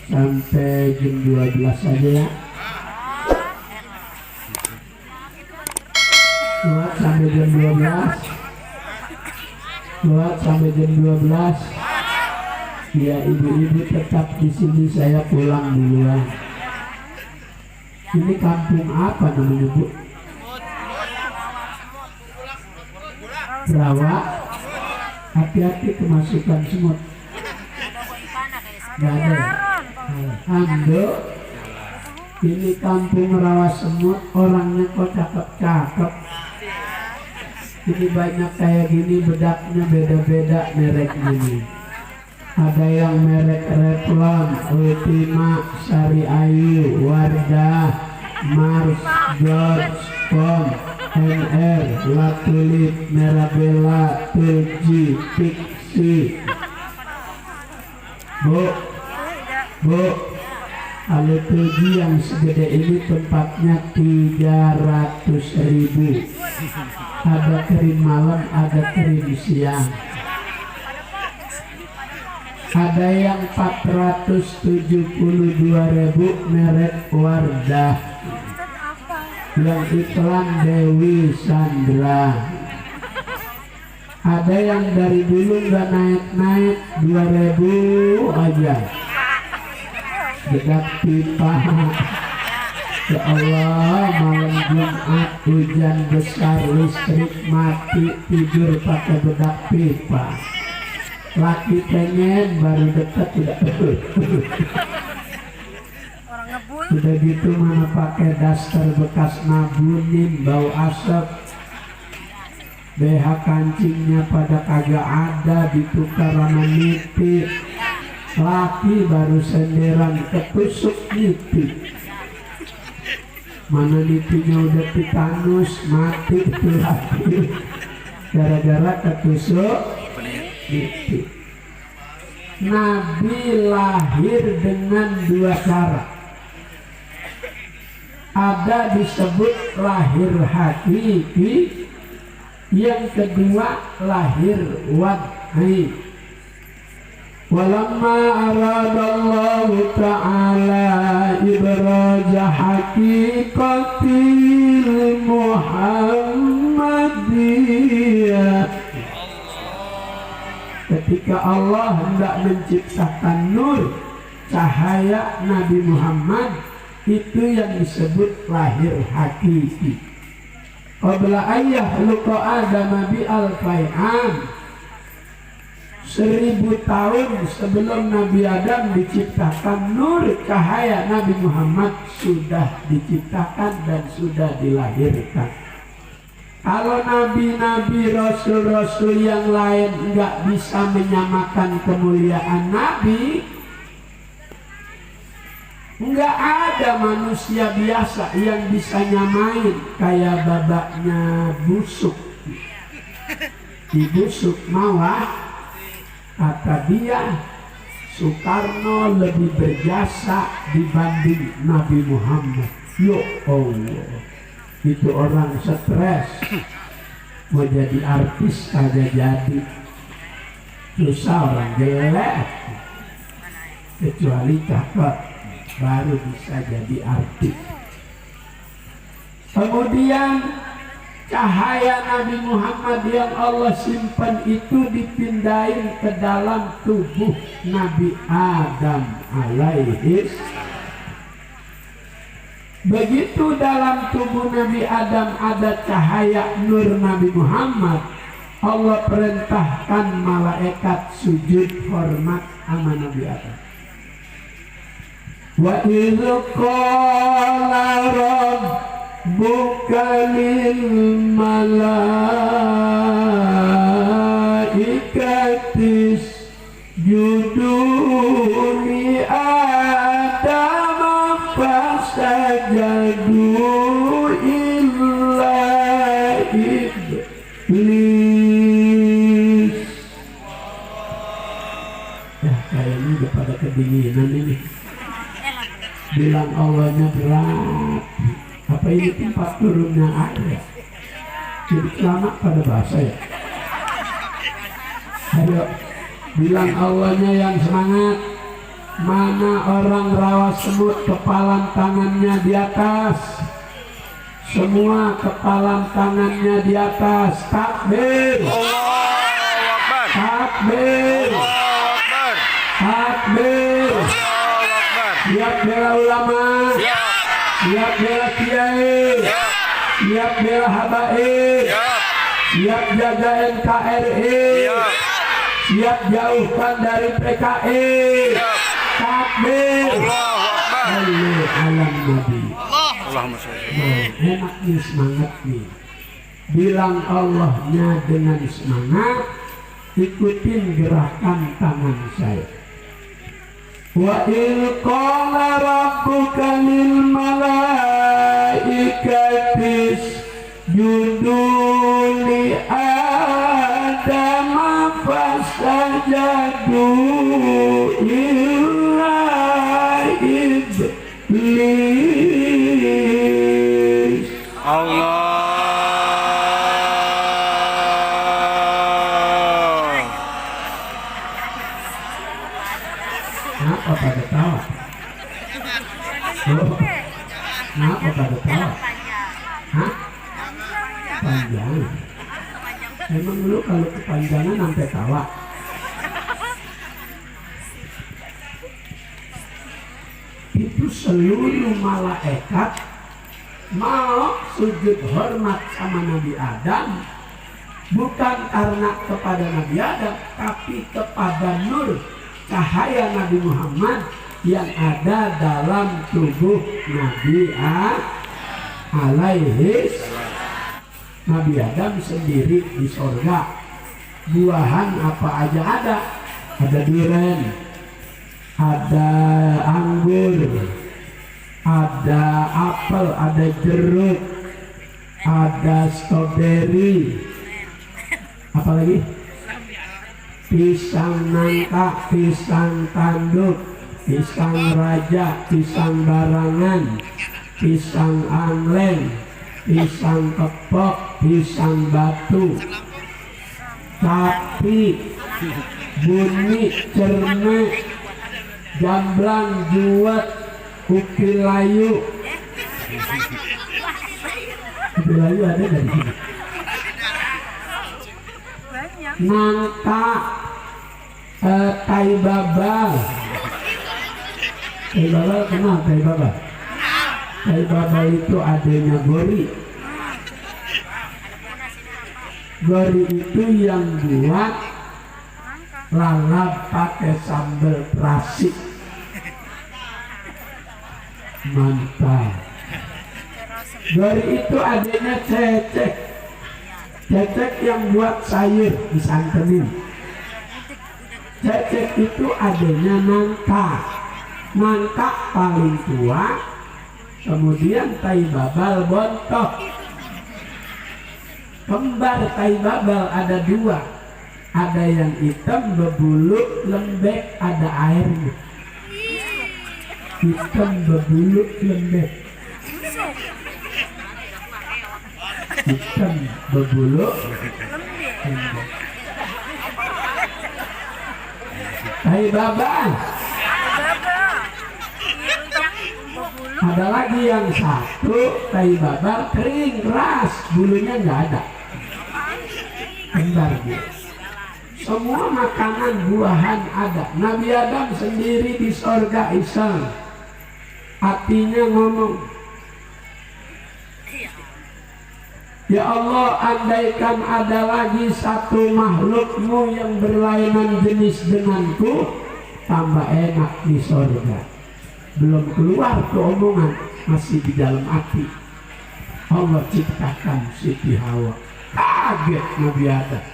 sampai jam 12 saja ya. Buat sampai jam 12. Buat sampai jam 12. Ya, ibu-ibu tetap di sini, saya pulang duluan. Ini kampung apa namanya, Bu? Rawa. Hati-hati kemasukan semut. Gak ada. Alhamdulillah. Ini kampung rawa semut, orangnya kok cakep-cakep. Ini banyak kayak gini, bedaknya beda-beda mereknya nih. Ada yang merek Revlon, Ultima, Sari Ayu, Wardah, Mars, George, Pom, NR, La Tulip, Mirabella, Tulji, Pixi. Bu, kalau Tulji yang segede ini tempatnya 300.000. Ada krim malam, ada krim siang. Ada yang 472.000 merek Wardah. Yang iklan Dewi Sandra. Ada yang dari dulu nggak naik-naik 2.000 aja. Bedak pipa. Ya Allah, malam Jumat hujan besar, listrik mati, tidur pakai bedak pipa. Laki pengen, baru dekat udah udah gitu mana pakai daster bekas nabunin, bau asap. BH kancingnya pada kagak ada, ditukar sama nipik. Laki baru senderan ketusuk nipik. Mana nipinya udah titanus, mati itu laki. Gara-gara ketusuk nipik. Nabi lahir dengan dua cara. Ada disebut lahir hakiki, yang kedua lahir wad'i. Walamma aradallahu ta'ala ibraja haqiqatil Muhammadiyah. Ketika Allah hendak menciptakan nur, cahaya Nabi Muhammad, itu yang disebut lahir hakiki. Qabla ayah luqa Adam bi al-fai'am, 1000 tahun sebelum Nabi Adam diciptakan, nur cahaya Nabi Muhammad sudah diciptakan dan sudah dilahirkan. Kalau nabi-nabi, rasul-rasul yang lain nggak bisa menyamakan kemuliaan Nabi, nggak ada manusia biasa yang bisa nyamain kayak babaknya busuk. Di busuk mawah, kata dia, Soekarno lebih berjasa dibanding Nabi Muhammad. Ya Allah, itu orang stres, mau jadi artis kagak jadi. Susah orang jelek, kecuali cakep baru bisa jadi artis. Kemudian cahaya Nabi Muhammad yang Allah simpan itu dipindahin ke dalam tubuh Nabi Adam alaihi. Begitu dalam tubuh Nabi Adam ada cahaya nur Nabi Muhammad, Allah perintahkan malaikat sujud hormat sama Nabi Adam. Wa idh qala rabbuka lil malaikati isjudu li Adam fasajadu illa iblis. Ya kayaknya udah pada kedinginan ini. Bilang Allahnya berat. Apa ini tempat turunnya air? Jadi celana pada bahasa ya. Ayo bilang Allahnya yang semangat. Mana orang rawa semut kepalan tangannya di atas? Semua kepalan tangannya di atas. Takbir. Allahu Akbar. Takbir. Allahu Akbar. Takbir. Allahu Akbar. Siap bela ulama. Siap. Siap bela kiai. Siap. Siap bela habaib. Siap. Siap jaga NKRI. Siap. Siap jauhkan dari PKI. Siap. Takbir. Allahu Akbar. Sallu ala Nabi. Allahumma sholli. Nah, enak nih semangat nih. Bilang Allahnya dengan semangat, ikutin gerakan tangan saya. Wa il qala rabbuka lil malaikati isjudu li adama fasajadu illa iblis. Allah. Kenapa pada tawa? Oh, kenapa pada tawa? Hah? Panjang. Emang lu kalau kepanjangan sampai tawa? Itu seluruh malaikat mau sujud hormat sama Nabi Adam, bukan karena kepada Nabi Adam, tapi kepada nur cahaya Nabi Muhammad yang ada dalam tubuh Nabi alaihi. Nabi Adam sendiri di sorga, buahan apa aja ada. Ada durian, ada anggur, ada apel, ada jeruk, ada stroberi, apa lagi? Pisang nangka, pisang tanduk, pisang raja, pisang barangan, pisang angleng, pisang kepok, pisang batu, capi, bunyi, cerme, jamblang, juwet, ukil layu. Ukil layu ada dari sini. Nangka, tai babal. Tai babal kenal tai babal? Tai babal itu adanya gori. Gori itu yang buat lalap pakai sambal terasi. Mantap. Gori itu adanya cecek. Cecek yang buat sayur disantenin. Cecek itu adanya nangka. Nangka paling tua. Kemudian tai babal bontok. Kembar tai babal ada dua. Ada yang hitam berbulu lembek, ada airnya. Hitam berbulu lembek. Hitam berbulu lembek. Tai babal. Ada lagi yang satu tai babal kering keras, bulunya nggak ada. Kembar dia. Semua makanan buahan ada. Nabi Adam sendiri di sorga iseng. Hatinya ngomong, ya Allah, andaikan ada lagi satu makhlukmu yang berlainan jenis denganku, tambah enak di sorga. Belum keluar ke omongan, masih di dalam hati. Allah ciptakan Siti Hawa. Kaget Nabi Adam.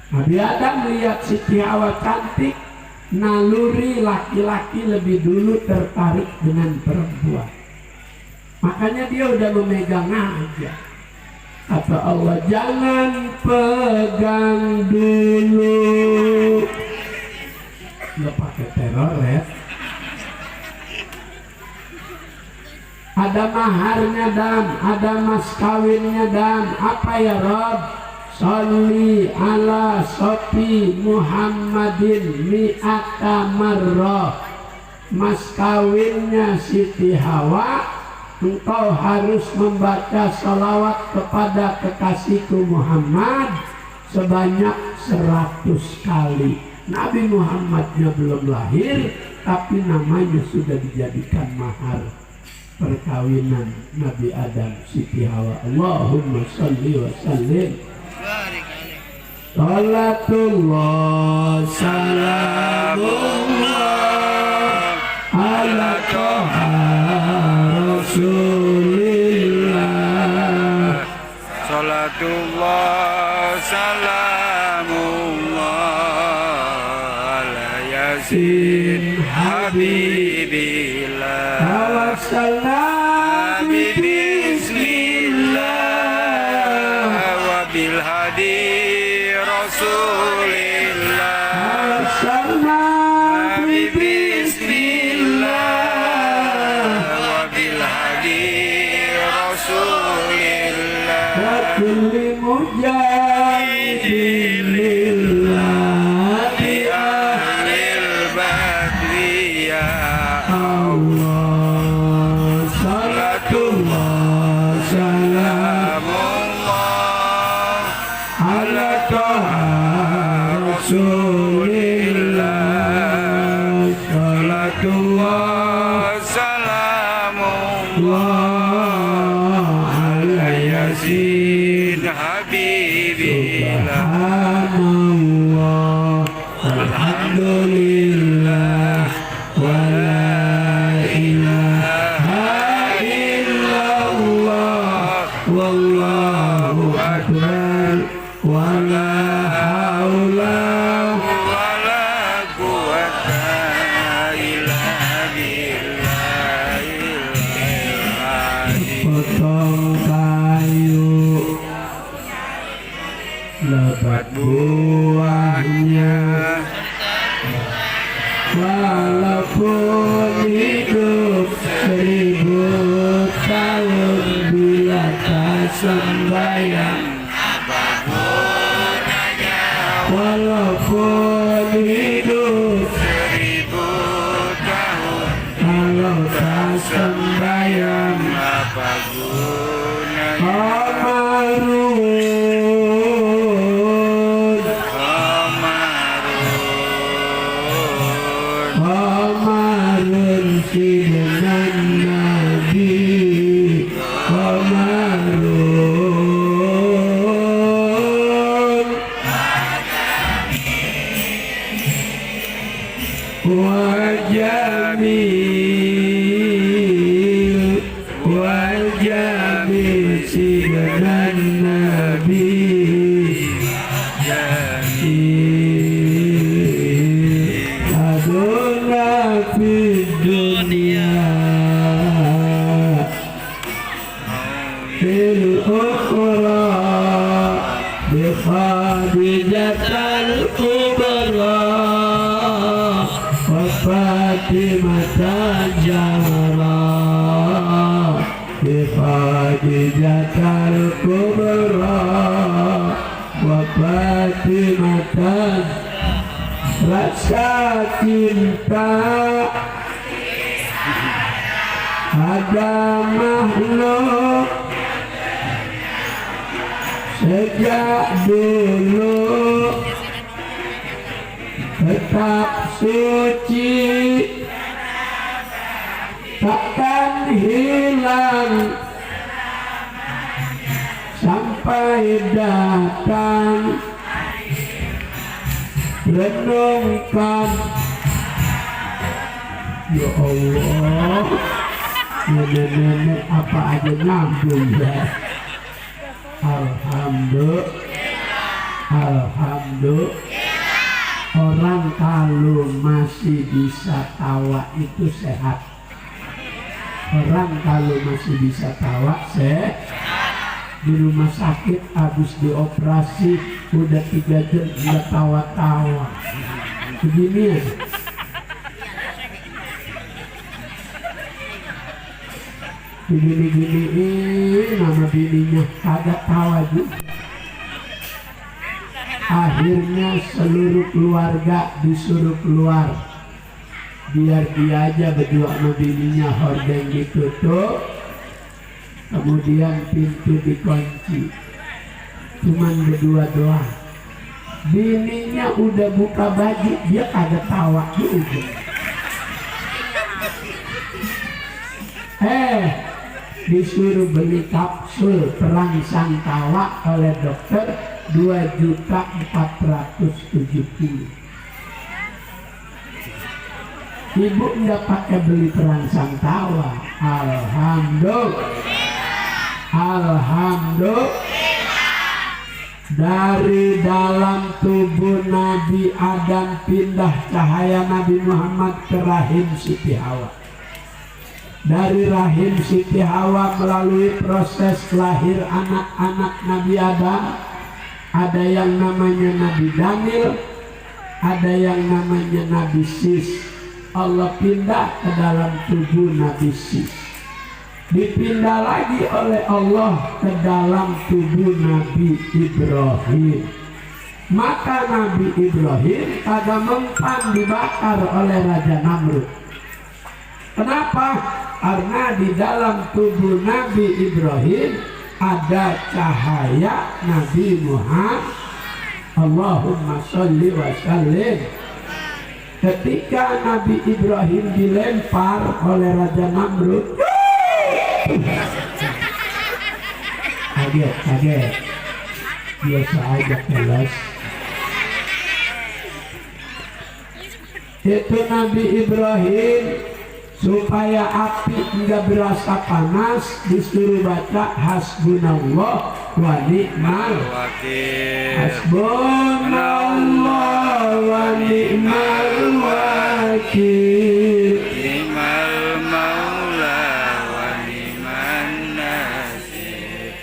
Nabi Adam melihat Siti Hawa cantik, naluri laki-laki lebih dulu tertarik dengan perempuan. Makanya dia udah memegang aja. Kata Allah, jangan pegang dulu. Nggak pakai teror ya. Ada maharnya dan ada mas kawinnya dan apa ya Rob? Sholli ala sofi Muhammadin mi'ata marrah. Mas kawinnya Siti Hawa, engkau harus membaca salawat kepada kekasihku Muhammad sebanyak 100 kali. Nabi Muhammadnya belum lahir, tapi namanya sudah dijadikan mahar perkawinan Nabi Adam Siti Hawa. Allahumma sholli wa sallim. Salatullah salamullah ala toha Rasulillah. Salatullah salamullah ala yasin habibillah. Tawassalna bismillah wa bil hadi Rasulillah. Tawassalna bismillah wa bil hadi Rasulillah. wa kulli mujahidin lillah Di ahlil badriyah Allah. Salatullah salamullah ala toha Rasulillah. Salatullah salamullah ala yasin habibillah. Subhanallah walhamdulillah wa la ilaha illallah wallahu akbar wa la haula Wala quwwata illa billahi. potong kayu lebat buahnya walaupun hidup 1000 tahun bila tak sembahyang. Walaupun hidup 1000 tahun kalau tak sembahyang. apa gunanya? Qamarun Qamarun Qamarun sinan Nabi Qamarun Wal-jamil sinan Nabi aduna fid dunya fil ukhra bi khadijatal kubra wa Fatimah Zahra bi khadijatal kubra wa Fatimah. Rasa cinta ada makhluk sejak dulu tetap suci takkan hilang sampai datang. Renungkan ya Allah, nenek-nenek apa aja nyambung ya. Alhamdulillah. Orang kalau masih bisa tawa itu sehat. Orang kalau masih bisa tawa sehat. Di rumah sakit habis dioperasi udah 3 jam udah tawa-tawa begini ya. Gini nama bininya agak tawa juga. Akhirnya seluruh keluarga disuruh keluar. Biar dia aja berdua sama bininya, hordeng ditutup. Kemudian pintu dikunci. Cuman berdua doang. Bininya udah buka baju, dia kagak tawa juga. Disuruh beli kapsul perangsang tawa oleh dokter 2.470.000. Ibu nggak pakai beli perangsang tawa. Alhamdulillah. Dari dalam tubuh Nabi Adam pindah cahaya Nabi Muhammad ke rahim Siti Hawa. Dari rahim Siti Hawa melalui proses lahir anak-anak Nabi Adam, ada yang namanya Nabi Daniel, ada yang namanya Nabi Sis. Allah pindah ke dalam tubuh Nabi Sis. Dipindah lagi oleh Allah ke dalam tubuh Nabi Ibrahim. Maka Nabi Ibrahim kagak mempan dibakar oleh Raja Namrud. Kenapa? Karena di dalam tubuh Nabi Ibrahim ada cahaya Nabi Muhammad. Allahumma sholli wa sallim. Ketika Nabi Ibrahim dilempar oleh Raja Namrud, kaget. Biasa aja kelas. Itu Nabi Ibrahim supaya api enggak berasa panas disuruh baca hasbunallah wa ni'mal wakil. Hasbunallah wa ni'mal wakil. Ni'mal maula wa ni'man nasir.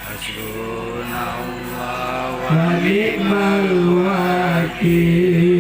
Hasbunallah wa Wa ni'mal wakil.